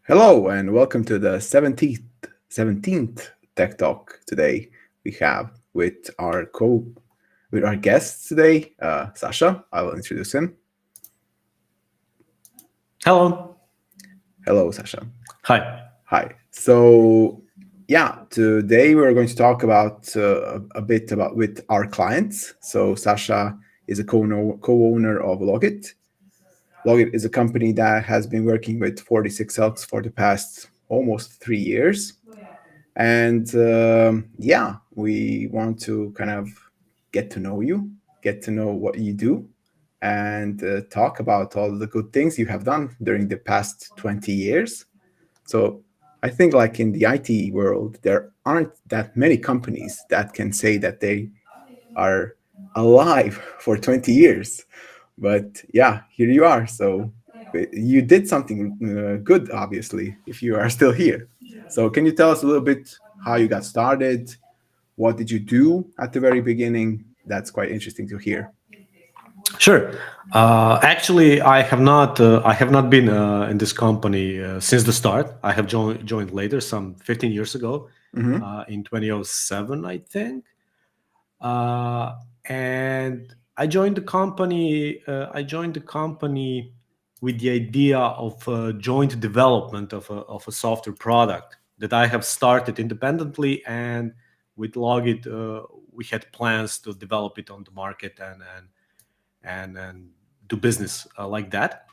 Hello and welcome to the 17th Tech Talk. Today we have with our guest today, Sasha. I will introduce him. Hello. Hello, Sasha. Hi. Hi. So today we're going to talk about a bit about with our clients. So Sasha is a co-owner of Logit. Logit is a company that has been working with 46 Elks for the past almost 3 years. And we want to kind of get to know you, get to know what you do, and talk about all the good things you have done during the past 20 years. So I think like in the IT world, there aren't that many companies that can say that they are alive for 20 years. But yeah, here you are. So you did something good, obviously, if you are still here. So can you tell us a little bit how you got started? What did you do at the very beginning? That's quite interesting to hear. Sure. Actually, I have not. I have not been in this company since the start. I have joined later, some 15 years ago, in 2007, I think. And I joined the company. With the idea of joint development of a software product that I have started independently, and with Logit, we had plans to develop it on the market and do business like that.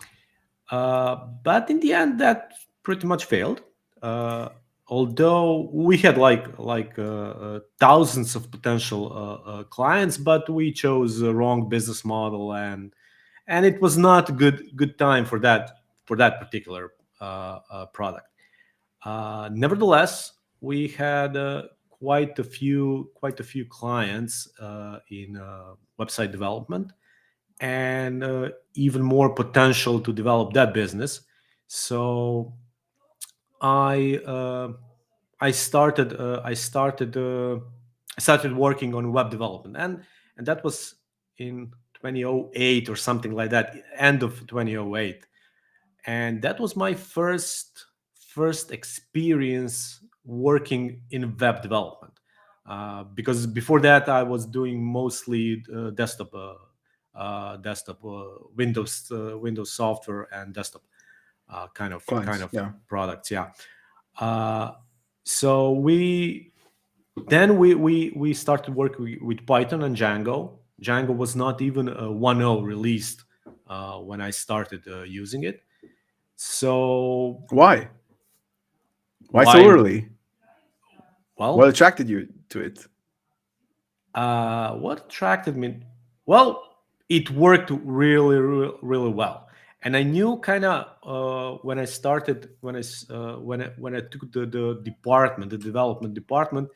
But in the end, that pretty much failed. Although we had thousands of potential clients, but we chose the wrong business model, and it was not a good time for that particular product. Nevertheless, we had quite a few clients in website development, and even more potential to develop that business. So I started working on web development, and that was in 2008 or something like that, end of 2008, and that was my first experience working in web development, because before that I was doing mostly desktop Windows software and desktop kind of products. Yeah. So we started working with Python and Django. Django was not even a 1.0 released when I started using it. So Why so early? Well, what attracted you to it? What attracted me? Well, it worked really well, and I knew kind of when I started, when I took the development department,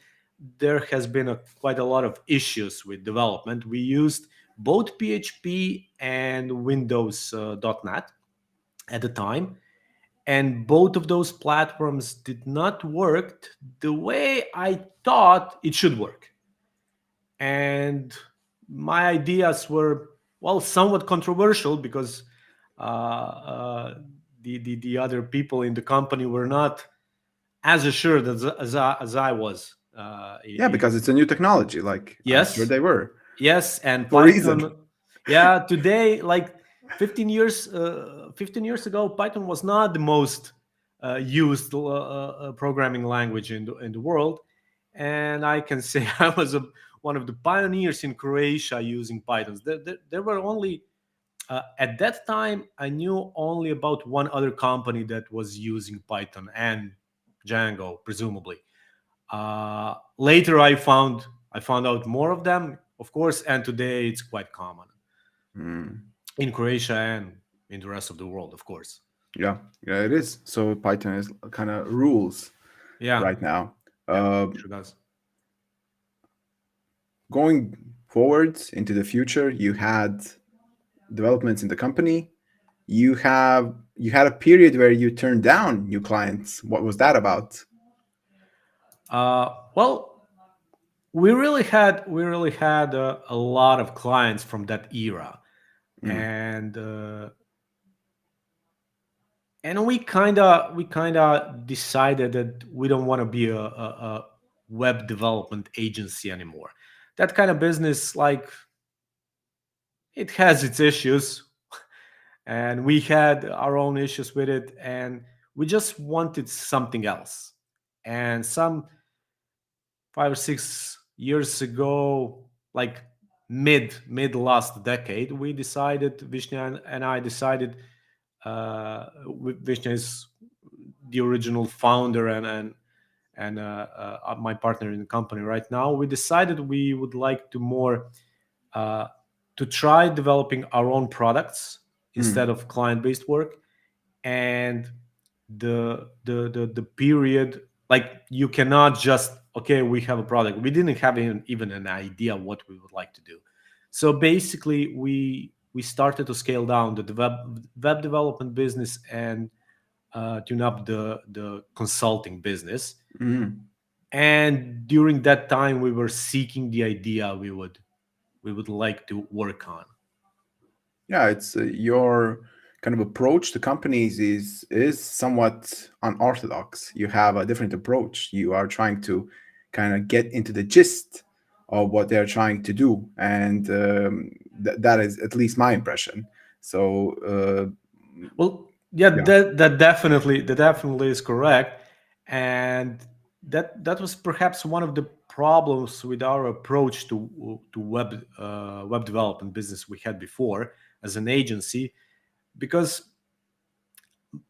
there has been quite a lot of issues with development. We used both PHP and Windows .NET at the time, and both of those platforms did not work the way I thought it should work. And my ideas were, well, somewhat controversial, because the other people in the company were not as assured as I was. Because it's a new technology. Yes, I'm sure they were. Yes, and for Python. Reason. Yeah, today, 15 years ago, Python was not the most used programming language in the world, and I can say I was one of the pioneers in Croatia using Python. There were only at that time I knew only about one other company that was using Python and Django, presumably. Later, I found out more of them, of course, and today it's quite common in Croatia and in the rest of the world, of course. Yeah, it is. So Python is kind of rules right now. Sure does. Going forward into the future, you had developments in the company. You had a period where you turned down new clients. What was that about? Well, we really had a lot of clients from that era, Mm, and we kind of decided that we don't want to be a web development agency anymore. That kind of business, like, it has its issues, and we had our own issues with it, and we just wanted something else. And some 5 or 6 years ago, like mid last decade, we decided, Vishnya and I decided, Vishnya is the original founder and my partner in the company right now. We decided we would like to more uh, to try developing our own products instead mm, of client-based work. And the period, like, you cannot just, okay, we have a product. We didn't have even an idea what we would like to do. So basically, we started to scale down the web development business and tune up the consulting business. mm. And during that time, we were seeking the idea we would like to work on. Yeah, it's your kind of approach to companies is somewhat unorthodox. You have a different approach. You are trying to kind of get into the gist of what they're trying to do, and that is at least my impression. So Well, yeah, yeah. that definitely is correct, and that was perhaps one of the problems with our approach to web development business we had before as an agency, because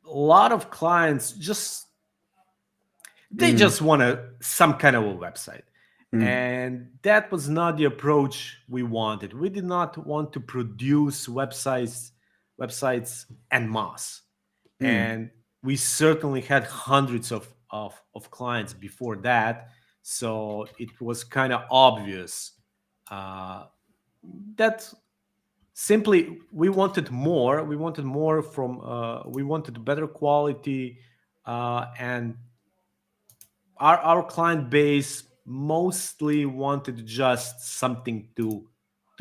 a lot of clients Mm, just want some kind of a website, mm, and that was not the approach we wanted. We did not want to produce websites en masse, mm, and we certainly had hundreds of clients before that. So it was kind of obvious uh, that simply we wanted more from we wanted better quality, and our client base mostly wanted just something to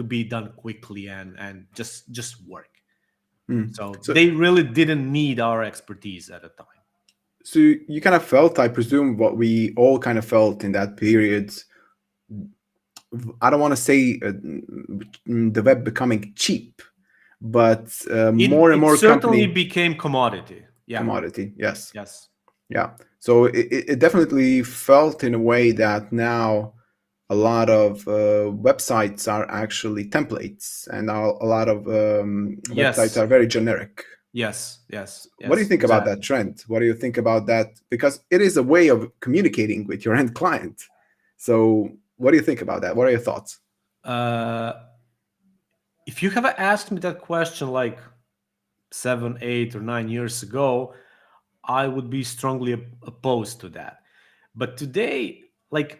be done quickly and just work. mm. So So they really didn't need our expertise at the time. so you kind of felt, I presume, what we all kind of felt in that period. I don't want to say the web becoming cheap, but it more and it more certainly company became commodity. Yeah. commodity. Yes, Yes. yeah. So it definitely felt in a way that now a lot of websites are actually templates, and a lot of websites Yes. are very generic. Yes. Yes. What do you Yes. think about that Exactly. trend? What do you think about that? Because it is a way of communicating with your end client. So, what do you think about that? What are your thoughts? Uh, if you have asked me that question like 7, 8, or 9 years ago, I would be strongly opposed to that. But today, like,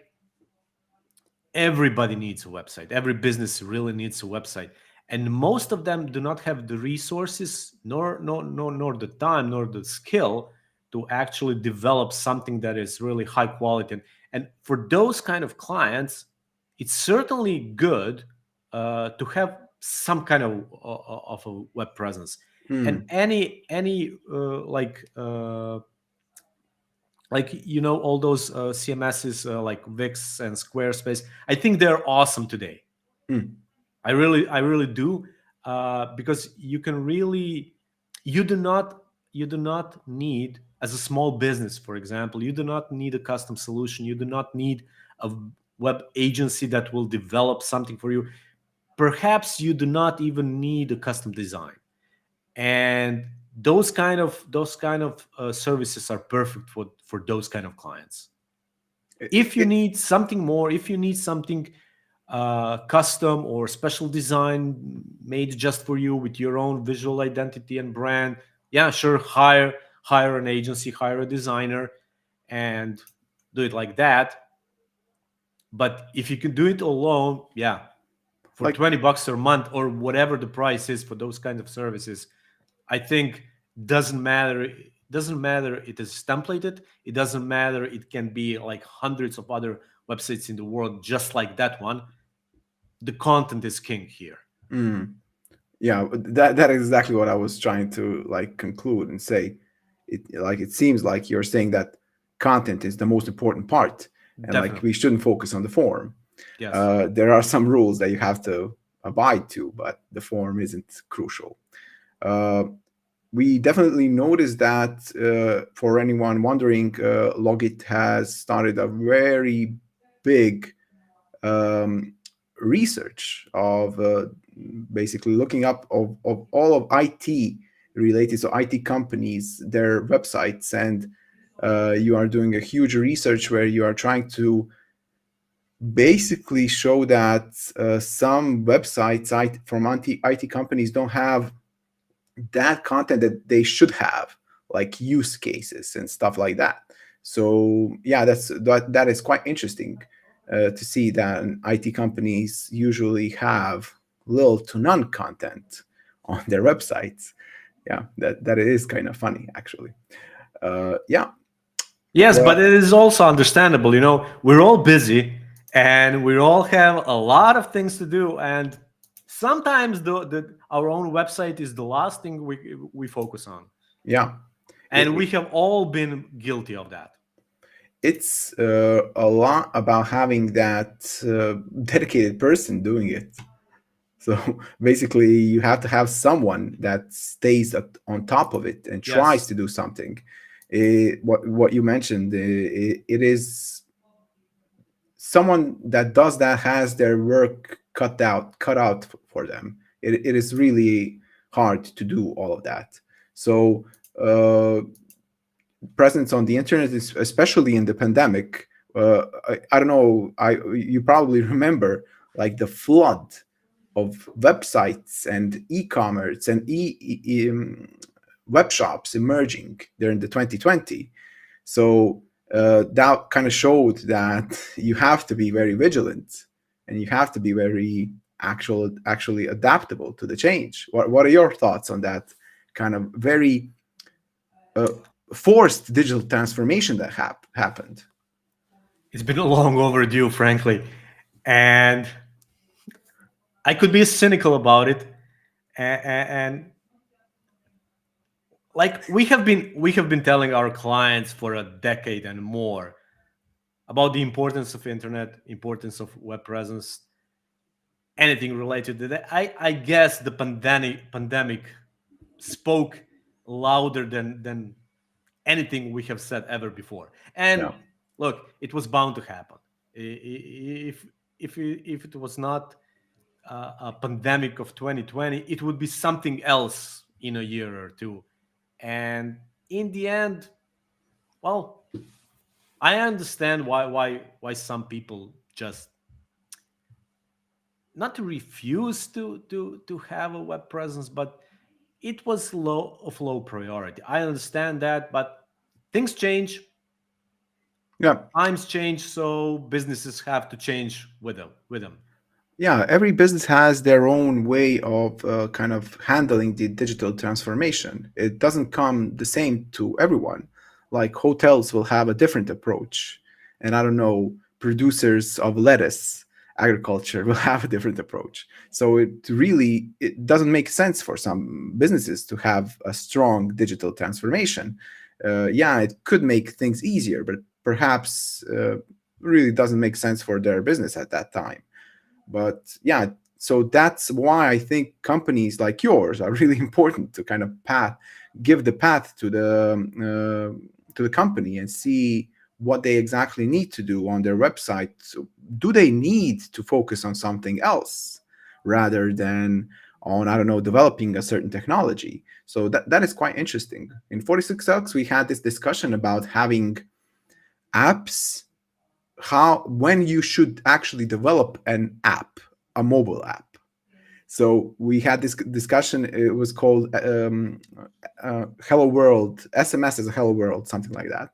everybody needs a website. Every business really needs a website, and most of them do not have the resources, nor the time, nor the skill to actually develop something that is really high quality. And for those kind of clients, it's certainly good to have some kind of a web presence. And Hmm. any all those CMSs like Wix and Squarespace. I think they're awesome today. Hmm. I really do, because you do not you do not need, as a small business, for example, you do not need a custom solution. You do not need a web agency that will develop something for you. Perhaps you do not even need a custom design, and those kind of services are perfect for those kind of clients. If you It, need something more, if you need something custom or special design made just for you with your own visual identity and brand, yeah, sure, hire an agency, hire a designer, and do it like that. But if you can do it alone, yeah, for Like, $20 a month or whatever the price is for those kind of services. I think doesn't matter. Doesn't matter. It is templated. It doesn't matter. It can be like hundreds of other websites in the world, just like that one. The content is king here. mm, yeah, that is exactly what I was trying to like conclude and say. It seems like you're saying that content is the most important part, and like we Definitely. shouldn't focus on the form. Yes. There are some rules that you have to abide to, but the form isn't crucial. Uh, we definitely noticed that for anyone wondering, Logit has started a very big um, research of basically looking up of all of IT related, so IT companies, their websites, and you are doing a huge research where you are trying to basically show that some websites from IT companies don't have that content that they should have, like use cases and stuff like that. So yeah, that is quite interesting to see that IT companies usually have little to none content on their websites. Yeah, that is kind of funny actually. Yeah, Yes, but well, it is also understandable. We're all busy and we all have a lot of things to do. And sometimes our own website is the last thing we focus on. yeah. And we It, have all been guilty of that. it's a lot about having that dedicated person doing it. So basically, you have to have someone that stays on top of it and tries Yes. to do something. What you mentioned, it is someone that does that has their work cut out for them. It is really hard to do all of that. So presence on the internet, especially in the pandemic. I don't know. You probably remember like the flood of websites and e-commerce and web shops emerging during the 2020. So that kind of showed that you have to be very vigilant and you have to be very actually adaptable to the change. What are your thoughts on that kind of very uh, forced digital transformation that happened? It's been long overdue, frankly. And I could be cynical about it. And like we have been telling our clients for a decade and more about the importance of internet, importance of web presence, anything related to that. I guess the pandemic spoke louder than anything we have said ever before. And Yeah. look, it was bound to happen. If it was not a pandemic of 2020, it would be something else in a year or two. And in the end, well, I understand why some people just not to refuse to have a web presence, but it was low priority. I understand that, but things change, Yeah. times change, so businesses have to change with them. Yeah, every business has their own way of kind of handling the digital transformation. It doesn't come the same to everyone. Like hotels will have a different approach, and I don't know, producers of lettuce, agriculture will have a different approach. So it doesn't make sense for some businesses to have a strong digital transformation. Yeah, it could make things easier, but perhaps really doesn't make sense for their business at that time. But yeah, so that's why I think companies like yours are really important to kind of give the path to the company and see what they exactly need to do on their website. So do they need to focus on something else rather than on, I don't know, developing a certain technology? So that is quite interesting. In 46X, we had this discussion about having apps, how when you should actually develop an app, a mobile app. So we had this discussion. It was called hello world, SMS as a hello world, something like that.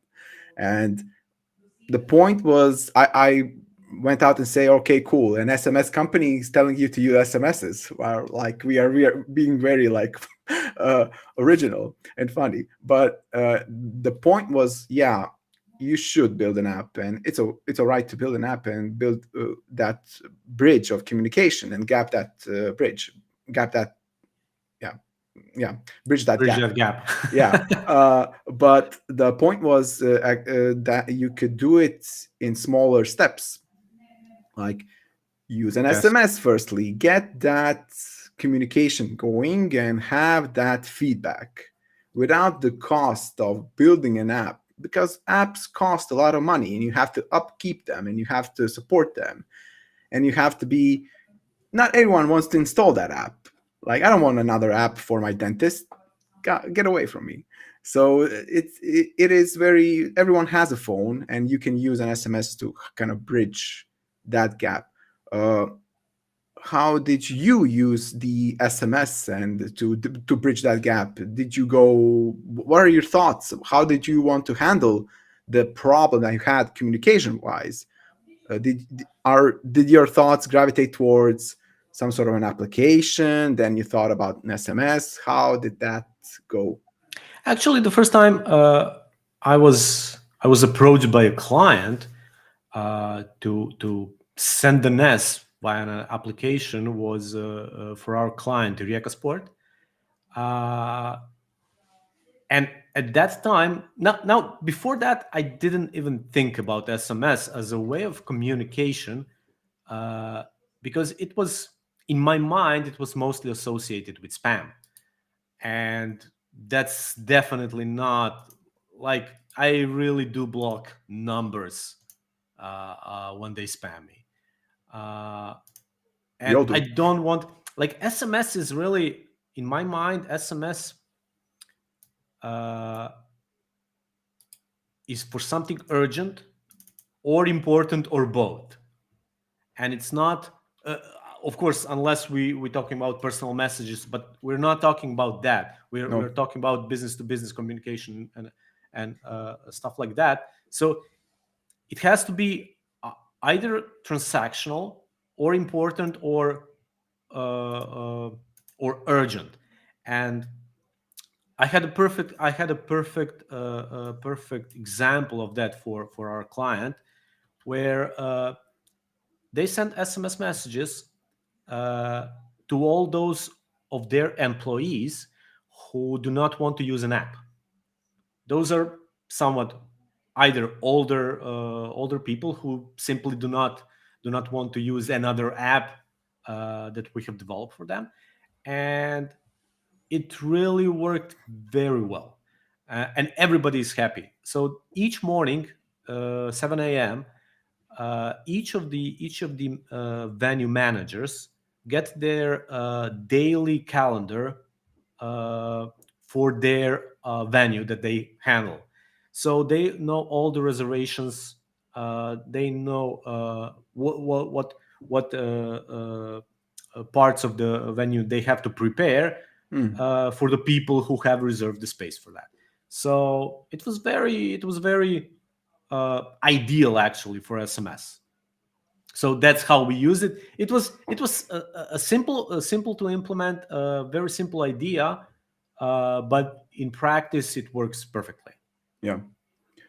And the point was, I went out and say, okay, cool, an SMS company is telling you to use SMSs. Well, like we are being very like original and funny. But the point was, yeah, you should build an app, and it's all right to build an app and build that bridge of communication and gap that yeah yeah bridge that Bridge gap. that gap. Yeah. But the point was that you could do it in smaller steps, like use an Yes. SMS firstly, get that communication going, and have that feedback without the cost of building an app, because apps cost a lot of money and you have to upkeep them and you have to support them, and you have to be, not everyone wants to install that app. Like, I don't want another app for my dentist. Get away from me. So it is very, everyone has a phone and you can use an SMS to kind of bridge that gap. uh, how did you use the SMS and to bridge that gap? Did you go? What are your thoughts? How did you want to handle the problem that you had communication wise? Did your thoughts gravitate towards some sort of an application? Then you thought about an SMS. How did that go? Actually, the first time I was approached by a client to send the NES via an application was for our client Rijeka Sport, and at that time, now before that, I didn't even think about SMS as a way of communication, because it was, in my mind, it was mostly associated with spam, and that's definitely not, like, I really do block numbers when they spam me, uh, We all and I do. don't want, like, SMS is really, in my mind, SMS uh, is for something urgent or important or both, and it's not, of course, unless we're talking about personal messages, but we're not talking about that. We're No. talking about business to business communication and stuff like that. So it has to be either transactional or important uh, or urgent. And I had a perfect example of that for our client, where they sent SMS messages uh, to all those of their employees who do not want to use an app. Those are somewhat either older people who simply do not want to use another app that we have developed for them, and it really worked very well, and everybody is happy. So each morning, 7 a.m., each of the venue managers get their daily calendar uh, for their venue that they handle. So they know all the reservations. They know what parts of the venue they have to prepare Hmm. for the people who have reserved the space for that. So it was very ideal, actually, for SMS. So that's how we use it. It was a simple to implement, very simple idea, but in practice it works perfectly. Yeah.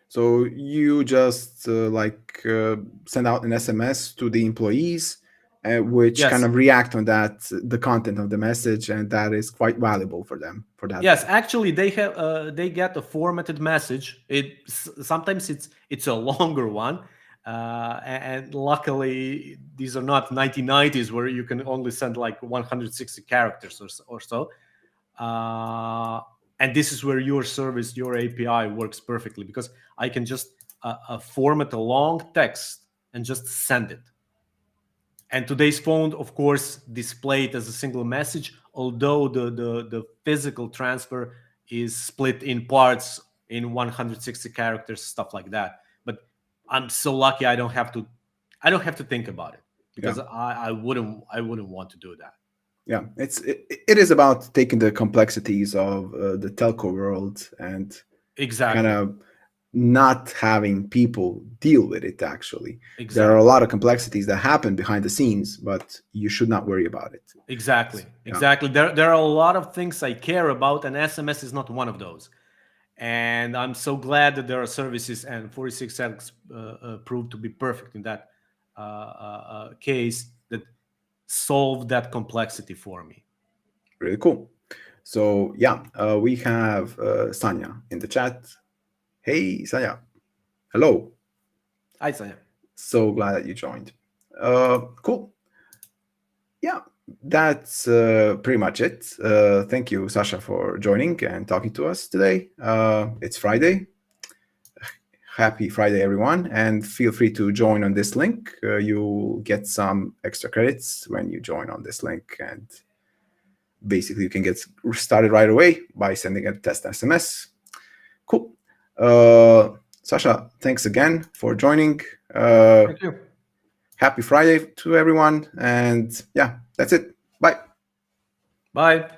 So you just send out an SMS to the employees, which kind Yes. of react on that, the content of the message, and that is quite valuable for them for that. Yes, actually, they get a formatted message. Sometimes it's a longer one, and luckily these are not 1990s where you can only send like 160 characters or so. Uh, and this is where your service, your API works perfectly, because I can just format a long text and just send it. And today's phone, of course, displayed as a single message, although the physical transfer is split in parts in 160 characters, stuff like that. But I'm so lucky I don't have to think about it, Yeah. because I wouldn't want to do that. Yeah. It is about taking the complexities of the telco world and kind Exactly. of not having people deal with it. Actually, Exactly. there are a lot of complexities that happen behind the scenes, but you should not worry about it. Exactly. Yeah. Exactly. There are a lot of things I care about, and SMS is not one of those. And I'm so glad that there are services, and 46x proved to be perfect in that case, that solve that complexity for me. Really cool. So yeah, we have Sanya in the chat. Hey, Sanya. Hello. Hi, Sanya. So glad that you joined. Cool. Yeah, that's pretty much it. Thank you, Sasha, for joining and talking to us today. It's Friday. Happy Friday, everyone. And feel free to join on this link. You'll get some extra credits when you join on this link. And basically, you can get started right away by sending a test SMS. Cool. Sasha, thanks again for joining. Thank you. Happy Friday to everyone. And yeah, that's it. Bye. Bye.